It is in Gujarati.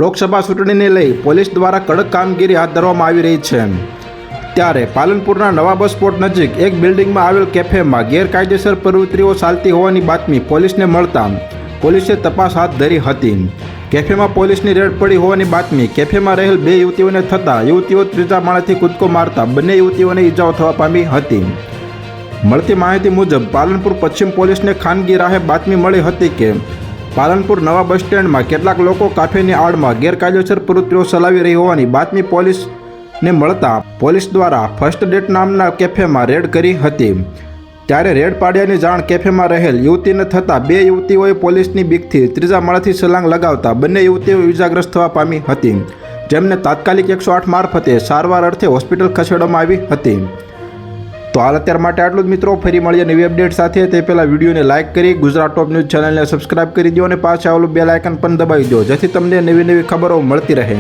લોકસભા ચૂંટણીને લઈ પોલીસ દ્વારા કડક કામગીરી હાથ ધરવામાં આવી રહી છે। ત્યારે પાલનપુરના નવા બસ સ્પોટ નજીક એક બિલ્ડિંગમાં આવેલ કેફેમાં ગેરકાયદેસર પ્રવૃત્તિઓ ચાલતી હોવાની બાતમી પોલીસને મળતા પોલીસે તપાસ હાથ ધરી હતી। કેફેમાં પોલીસની રેડ પડી હોવાની બાતમી કેફેમાં રહેલ બે યુવતીઓને થતાં યુવતીઓ ત્રીજા માળેથી કૂદકો મારતા બંને યુવતીઓને ઈજાઓ થવા પામી હતી। મળતી માહિતી મુજબ પાલનપુર પશ્ચિમ પોલીસને ખાનગી રાહે બાતમી મળી હતી કે પાલનપુર નવા બસ સ્ટેન્ડમાં કેટલાક લોકો કાફેની આડમાં ગેરકાયદેસર પ્રવૃત્તિઓ ચલાવી રહી હોવાની બાતમી પોલીસને મળતા પોલીસ દ્વારા ફર્સ્ટ ડેટ નામના કેફેમાં રેડ કરી હતી। ત્યારે રેડ પાડ્યાની જાણ કેફેમાં રહેલ યુવતીને થતાં બે યુવતીઓએ પોલીસની બીકથી ત્રીજા માળેથી છલાંગ લગાવતા બંને યુવતીઓ ઇજાગ્રસ્ત થવા પામી હતી, જેમને તાત્કાલિક 108 મારફતે સારવાર અર્થે હોસ્પિટલ ખસેડવામાં આવી હતી। તો હાલ અત્યાર માટે આટલું જ મિત્રો। ફરી મળીએ નવી અપડેટ સાથે। તે પહેલાં વિડીયોને લાઇક કરી ગુજરાત ટોપ ન્યૂઝ ચેનલને સબસ્ક્રાઇબ કરી દો અને પાછળ આવેલું બેલ આઇકન પણ દબાવી દો, જેથી તમને નવી ખબરો મળતી રહે।